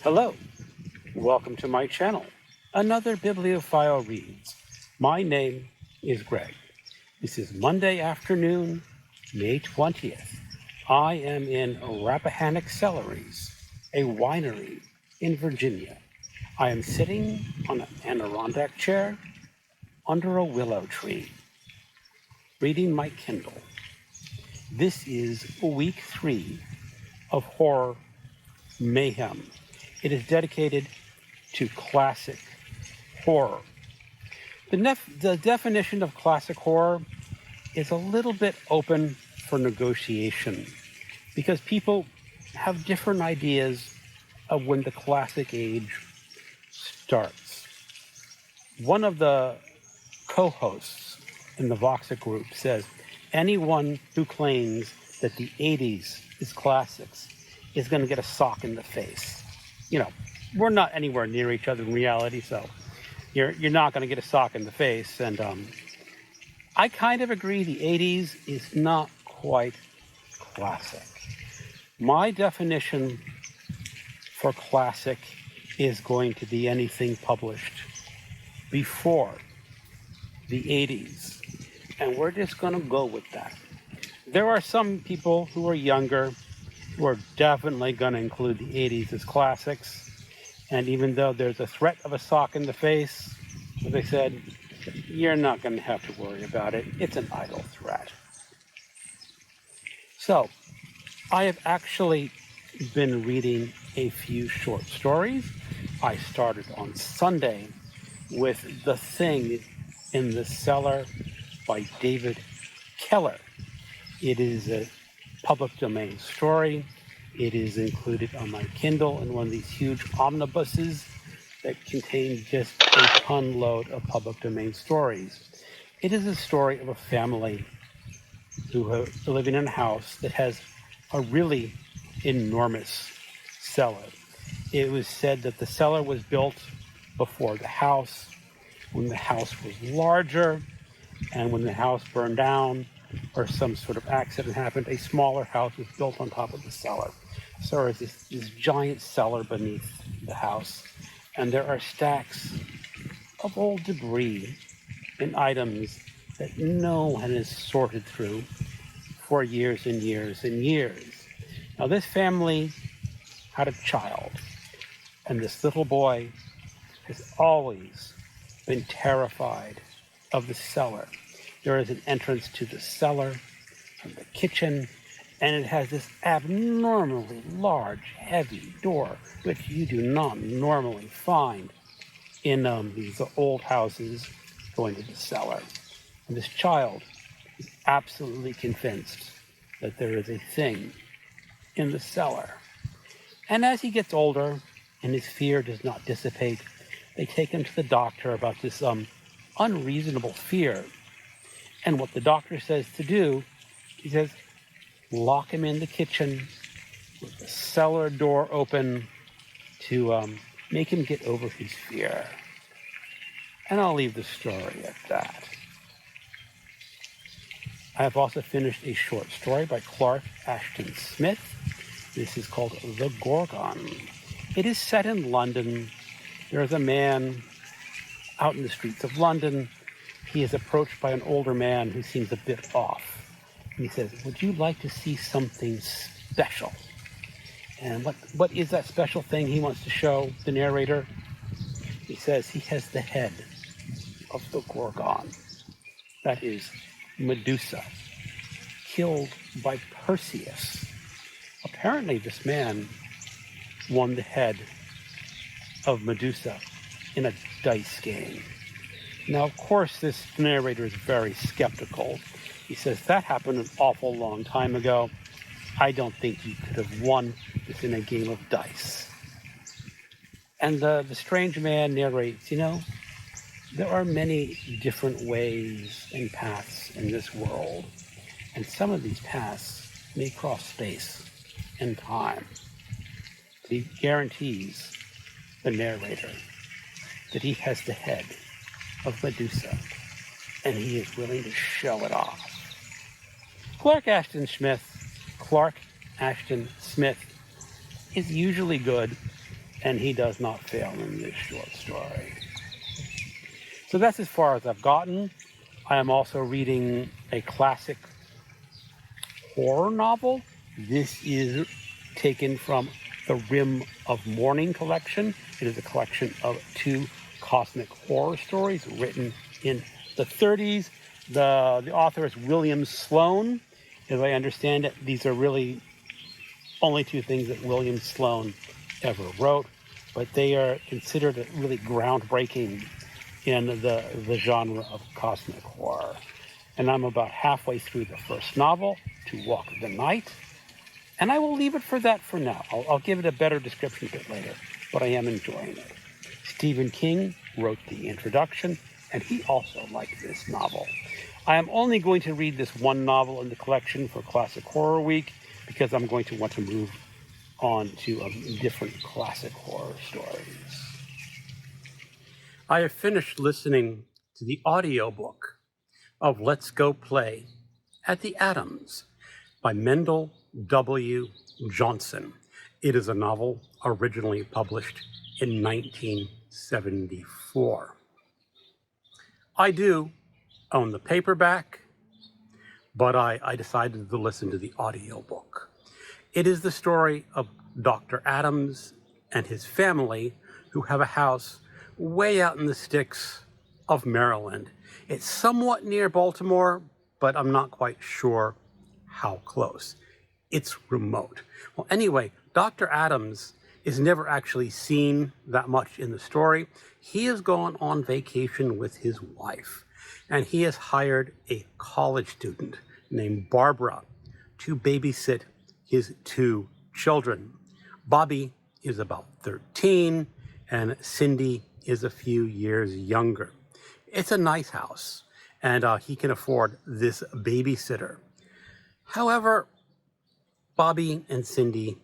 Hello, welcome to my channel. Another Bibliophile Reads. My name is Greg. This is Monday afternoon, May 20th. I am in Rappahannock Cellaries, a winery in Virginia. I am sitting on an Adirondack chair under a willow tree, reading my Kindle. This is week 3 of horror Mayhem. It is dedicated to classic horror. The definition of classic horror is a little bit open for negotiation because people have different ideas of when the classic age starts. One of the co-hosts in the Voxa group says, anyone who claims that the 80s is classics is going to get a sock in the face. You know, we're not anywhere near each other in reality, so you're not going to get a sock in the face. And I kind of agree the 80s is not quite classic. My definition for classic is going to be anything published before the 80s. And we're just going to go with that. There are some people who are younger who are definitely going to include the 80s as classics. And even though there's a threat of a sock in the face, as I said, you're not going to have to worry about it. It's an idle threat. So, I have actually been reading a few short stories. I started on Sunday with The Thing in the Cellar by David Kellor. It is a public domain story. It is included on my Kindle in one of these huge omnibuses that contain just a ton load of public domain stories. It is a story of a family who are living in a house that has a really enormous cellar. It was said that the cellar was built before the house, when the house was larger, and when the house burned down or some sort of accident happened, a smaller house was built on top of the cellar. So there is this giant cellar beneath the house, and there are stacks of old debris and items that no one has sorted through for years and years and years. Now, this family had a child, and this little boy has always been terrified of the cellar. There is an entrance to the cellar from the kitchen, and it has this abnormally large, heavy door, which you do not normally find in these old houses going to the cellar. And this child is absolutely convinced that there is a thing in the cellar. And as he gets older and his fear does not dissipate, they take him to the doctor about this unreasonable fear. And what the doctor says to do, he says, lock him in the kitchen with the cellar door open to make him get over his fear. And I'll leave the story at that. I have also finished a short story by Ashton Smith. This is called The Gorgan. It is set in London. There is a man out in the streets of London. He is approached by an older man who seems a bit off. And he says, would you like to see something special? And what is that special thing he wants to show the narrator? He says he has the head of the Gorgon. That is Medusa, killed by Perseus. Apparently this man won the head of Medusa in a dice game. Now, of course, this narrator is very skeptical. He says, that happened an awful long time ago. I don't think you could have won this in a game of dice. And the strange man narrates, there are many different ways and paths in this world. And some of these paths may cross space and time. He guarantees the narrator that he has the head of Medusa, and he is willing to show it off. Clark Ashton Smith is usually good and he does not fail in this short story. So that's as far as I've gotten. I am also reading a classic horror novel. This is taken from the Rim of Morning collection. It is a collection of 2 cosmic horror stories written in the 30s. The author is William Sloane. As I understand it, these are really only 2 things that William Sloane ever wrote, but they are considered really groundbreaking in the genre of cosmic horror. And I'm about halfway through the first novel, To Walk the Night, and I will leave it for that for now. I'll give it a better description a bit later, but I am enjoying it. Stephen King wrote the introduction, and he also liked this novel. I am only going to read this one novel in the collection for Classic Horror Week because I'm going to want to move on to different classic horror stories. I have finished listening to the audiobook of Let's Go Play at the Atoms by Mendal W. Johnson. It is a novel originally published in 1974. I do own the paperback, but I decided to listen to the audiobook. It is the story of Dr. Adams and his family who have a house way out in the sticks of Maryland. It's somewhat near Baltimore, but I'm not quite sure how close. It's remote. Well, anyway, Dr. Adams is never actually seen that much in the story. He has gone on vacation with his wife, and he has hired a college student named Barbara to babysit his 2 children. Bobby is about 13, and Cindy is a few years younger. It's a nice house, and he can afford this babysitter. However, Bobby and Cindy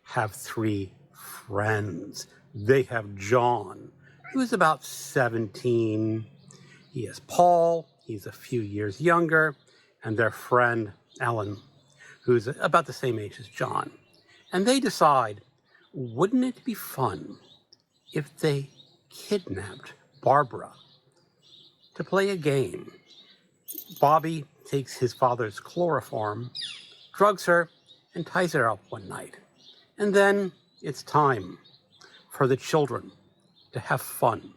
have 3 friends. They have John, who's about 17. He has Paul, he's a few years younger, and their friend Ellen, who's about the same age as John. And they decide, wouldn't it be fun if they kidnapped Barbara to play a game? Bobby takes his father's chloroform, drugs her, and ties her up one night. And then it's time for the children to have fun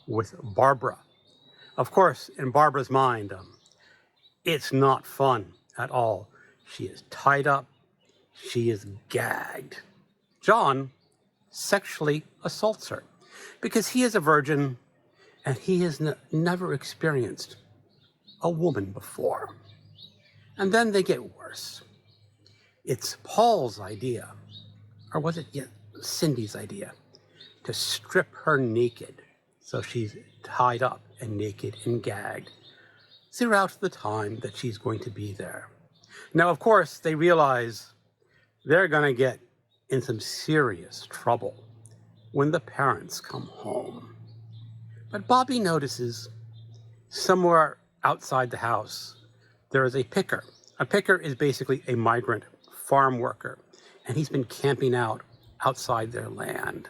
with Barbara. Of course, in Barbara's mind, it's not fun at all. She is tied up. She is gagged. John sexually assaults her because he is a virgin and he has never experienced a woman before. And then they get worse. It's Paul's idea, or was it Cindy's idea, to strip her naked so she's tied up and naked and gagged throughout the time that she's going to be there. Now, of course, they realize they're going to get in some serious trouble when the parents come home. But Bobby notices somewhere outside the house, there is a picker. A picker is basically a migrant farm worker, and he's been camping out outside their land.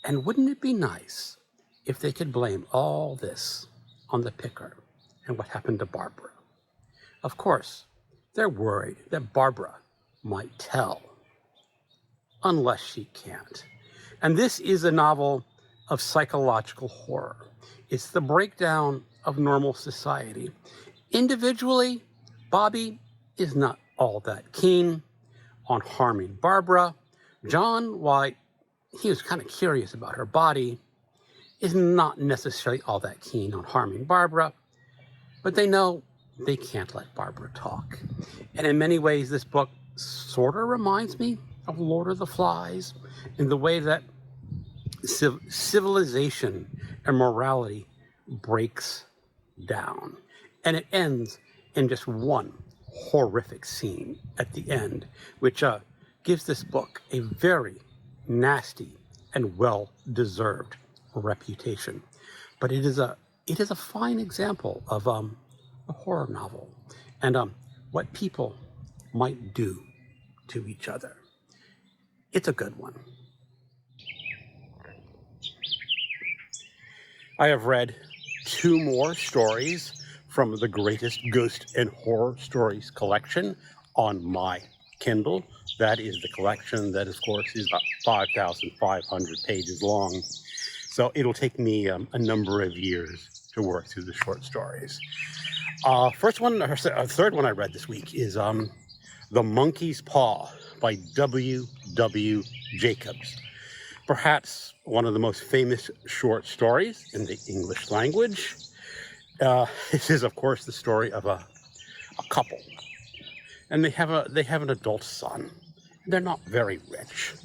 And wouldn't it be nice if they could blame all this on the picker and what happened to Barbara? Of course, they're worried that Barbara might tell, unless she can't. And this is a novel of psychological horror. It's the breakdown of normal society. Individually, Bobby is not all that keen on harming Barbara. John, why, he was kind of curious about her body, is not necessarily all that keen on harming Barbara, but they know they can't let Barbara talk. And in many ways, this book sort of reminds me of Lord of the Flies in the way that civilization and morality breaks down. And it ends in just one horrific scene at the end, which gives this book a very nasty and well-deserved reputation. But it is a fine example of a horror novel and what people might do to each other. It's a good one. I have read 2 more stories from the Greatest Ghost and Horror Stories collection on my Kindle. That is the collection that, of course, is about 5,500 pages long. So it'll take me a number of years to work through the short stories. Third one I read this week is The Monkey's Paw by W.W. Jacobs. Perhaps one of the most famous short stories in the English language. This is, of course, the story of a couple, and they have an adult son. They're not very rich,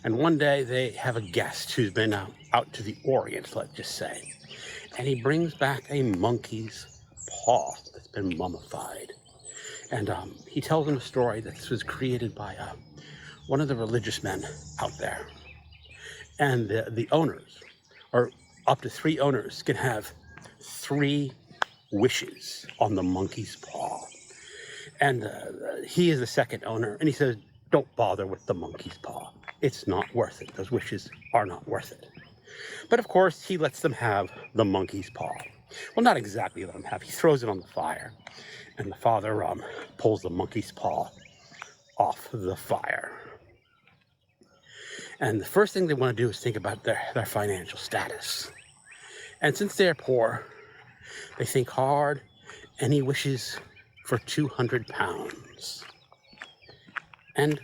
and one day they have a guest who's been out to the Orient, let's just say, and he brings back a monkey's paw that's been mummified, and he tells them a story that this was created by one of the religious men out there, and the owners, or up to 3 owners, can have 3 wishes on the monkey's paw. And he is the second owner, and he says, don't bother with the monkey's paw. It's not worth it. Those wishes are not worth it. But of course, he lets them have the monkey's paw. Well, not exactly let him have. He throws it on the fire, and the father pulls the monkey's paw off the fire. And the first thing they want to do is think about their financial status. And since they're poor, they think hard, and he wishes for 200 pounds. And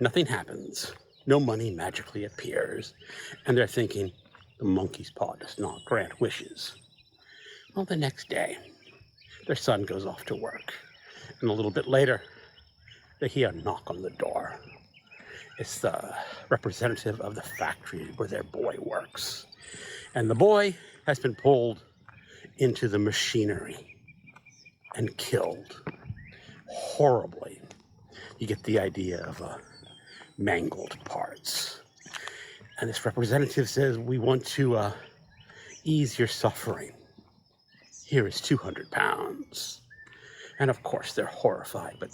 nothing happens. No money magically appears. And they're thinking, the monkey's paw does not grant wishes. Well, the next day, their son goes off to work. And a little bit later, they hear a knock on the door. It's the representative of the factory where their boy works. And the boy has been pulled into the machinery and killed horribly. You get the idea of mangled parts. And this representative says, we want to ease your suffering. Here is 200 pounds. And of course they're horrified, but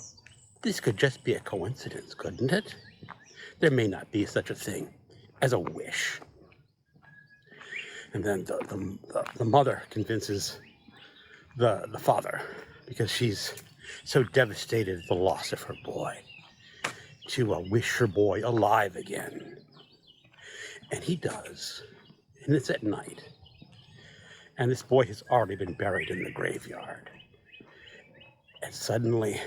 this could just be a coincidence, couldn't it? There may not be such a thing as a wish. And then the mother convinces the father, because she's so devastated at the loss of her boy, to wish her boy alive again. And he does. And it's at night. And this boy has already been buried in the graveyard. And suddenly,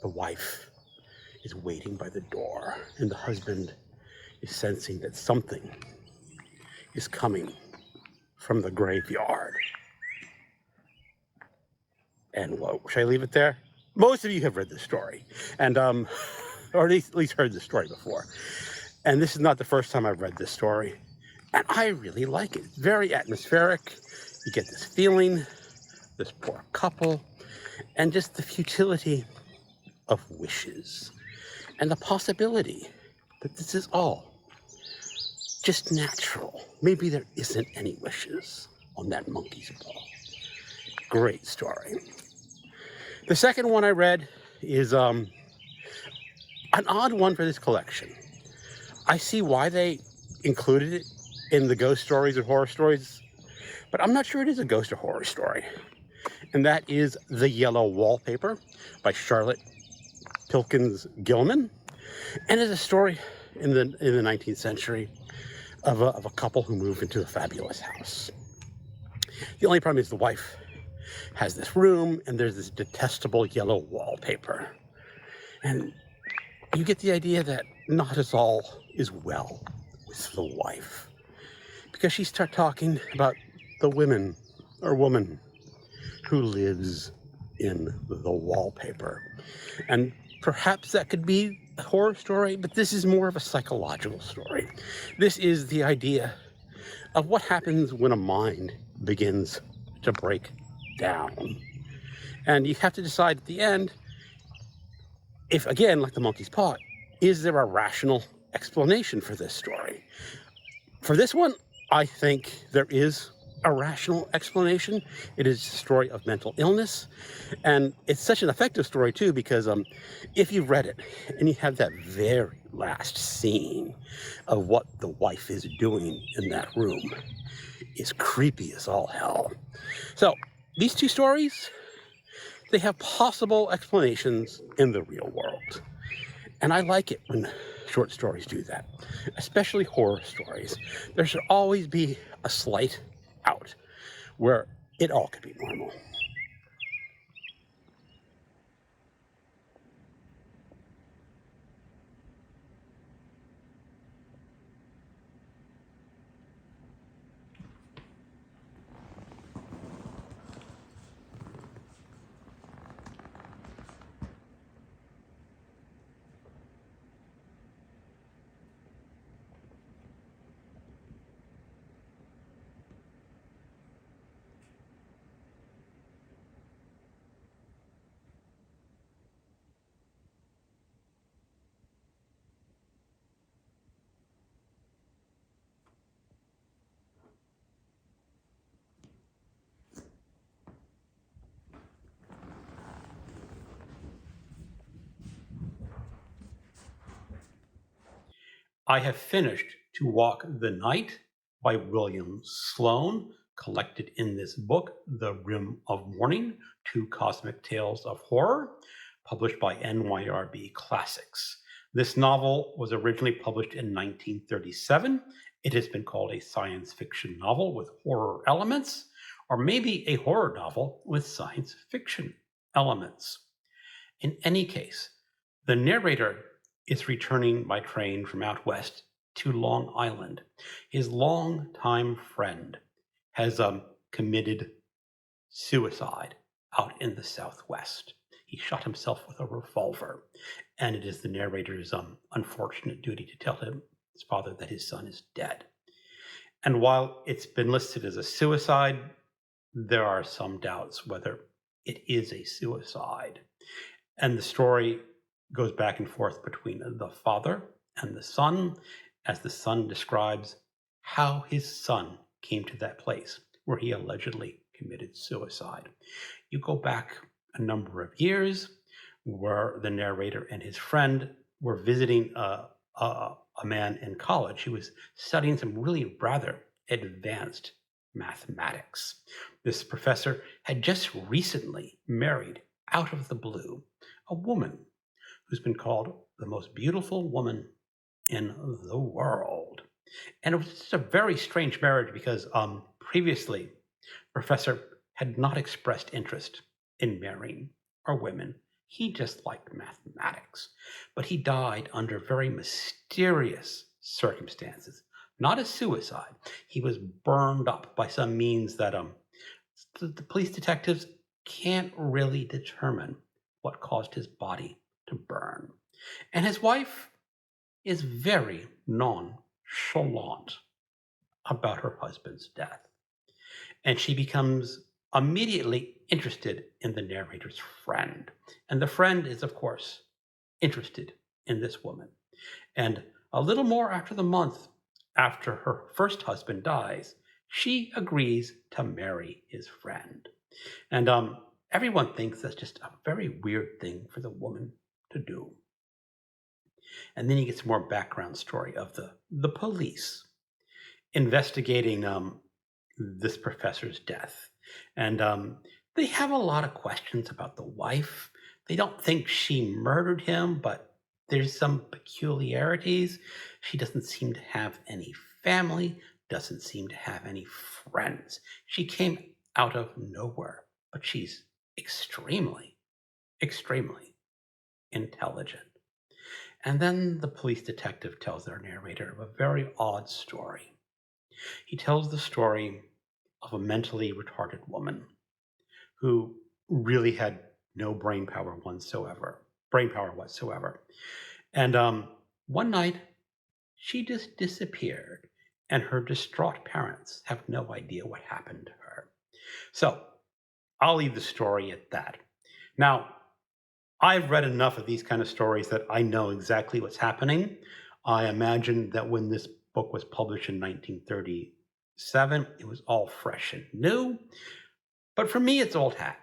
the wife is waiting by the door, and the husband is sensing that something is coming from the graveyard. And well, should I leave it there? Most of you have read this story, and or at least heard this story before. And this is not the first time I've read this story, and I really like it. It's very atmospheric. You get this feeling, this poor couple, and just the futility of wishes, and the possibility that this is all just natural. Maybe there isn't any wishes on that monkey's paw. Great story. The second one I read is an odd one for this collection. I see why they included it in the ghost stories and horror stories, but I'm not sure it is a ghost or horror story. And that is The Yellow Wallpaper by Charlotte Perkins Gilman. And it's a story in the 19th century of a couple who move into a fabulous house. The only problem is the wife has this room, and there's this detestable yellow wallpaper. And you get the idea that not as all is well with the wife, because she starts talking about the woman who lives in the wallpaper. And perhaps that could be a horror story, but this is more of a psychological story. This is the idea of what happens when a mind begins to break down. And you have to decide at the end if, again, like the monkey's paw, is there a rational explanation for this story? For this one, I think there is a rational explanation. It is a story of mental illness. And it's such an effective story, too, because if you've read it and you have that very last scene of what the wife is doing in that room, is creepy as all hell. So these two stories, they have possible explanations in the real world. And I like it when short stories do that, especially horror stories. There should always be a slight out where it all could be normal. I have finished To Walk the Night by William Sloane, collected in this book, The Rim of Morning, Two Cosmic Tales of Horror, published by NYRB Classics. This novel was originally published in 1937. It has been called a science fiction novel with horror elements, or maybe a horror novel with science fiction elements. In any case, the narrator is returning by train from out west to Long Island. His longtime friend has committed suicide out in the Southwest. He shot himself with a revolver, and it is the narrator's unfortunate duty to tell his father that his son is dead. And while it's been listed as a suicide, there are some doubts whether it is a suicide. And the story goes back and forth between the father and the son, as the son describes how his son came to that place where he allegedly committed suicide. You go back a number of years where the narrator and his friend were visiting a man in college who was studying some really rather advanced mathematics. This professor had just recently married, out of the blue, a woman who's been called the most beautiful woman in the world. And it was just a very strange marriage because previously, Professor had not expressed interest in marrying or women. He just liked mathematics. But he died under very mysterious circumstances. Not a suicide. He was burned up by some means that the police detectives can't really determine what caused his body to burn. And his wife is very nonchalant about her husband's death. And she becomes immediately interested in the narrator's friend. And the friend is, of course, interested in this woman. And a little more after the month after her first husband dies, she agrees to marry his friend. And everyone thinks that's just a very weird thing for the woman to do. And then you get some more background story of the police investigating this professor's death. And they have a lot of questions about the wife. They don't think she murdered him, but there's some peculiarities. She doesn't seem to have any family, doesn't seem to have any friends. She came out of nowhere, but she's extremely, extremely intelligent. And then the police detective tells their narrator of a very odd story. He tells the story of a mentally retarded woman who really had no brain power whatsoever. And one night, she just disappeared, and her distraught parents have no idea what happened to her. So I'll leave the story at that. Now, I've read enough of these kind of stories that I know exactly what's happening. I imagine that when this book was published in 1930, 7, it was all fresh and new. But for me, it's old hat.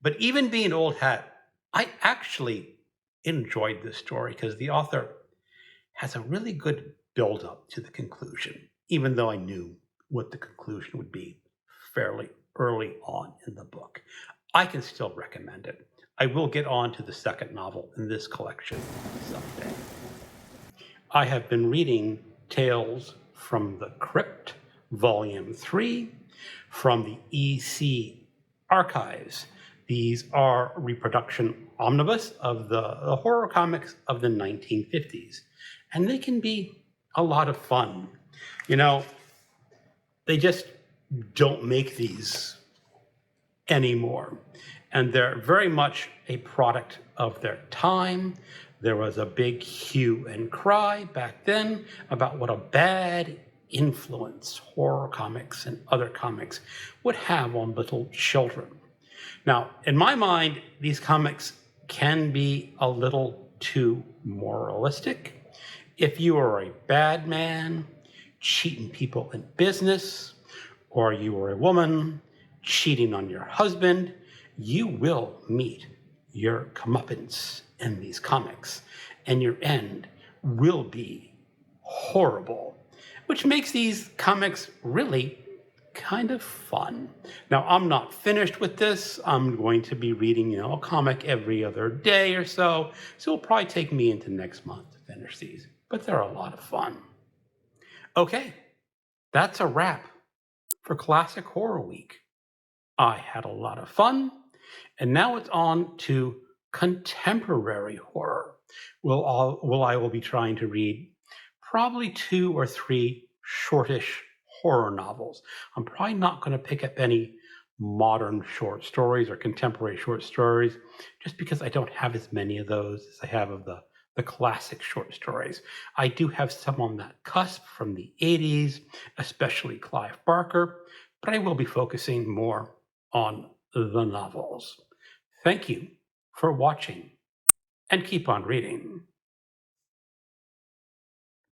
But even being old hat, I actually enjoyed this story because the author has a really good build up to the conclusion, even though I knew what the conclusion would be fairly early on in the book. I can still recommend it. I will get on to the second novel in this collection someday. I have been reading Tales from the Crypt, Volume 3, from the EC Archives. These are reproduction omnibus of the horror comics of the 1950s, and they can be a lot of fun. You know, they just don't make these anymore, and they're very much a product of their time. There was a big hue and cry back then about what a bad influence horror comics and other comics would have on little children. Now, in my mind, these comics can be a little too moralistic. If you are a bad man cheating people in business, or you are a woman cheating on your husband, you will meet your comeuppance in these comics, and your end will be horrible, which makes these comics really kind of fun. Now, I'm not finished with this. I'm going to be reading, a comic every other day or so, so it'll probably take me into next month to finish these, but they're a lot of fun. Okay, that's a wrap for Classic Horror Week. I had a lot of fun, and now it's on to contemporary horror. I will be trying to read probably 2 or 3 shortish horror novels. I'm probably not going to pick up any modern short stories or contemporary short stories, just because I don't have as many of those as I have of the classic short stories. I do have some on that cusp from the 80s, especially Clive Barker, but I will be focusing more on the novels. Thank you for watching, and keep on reading.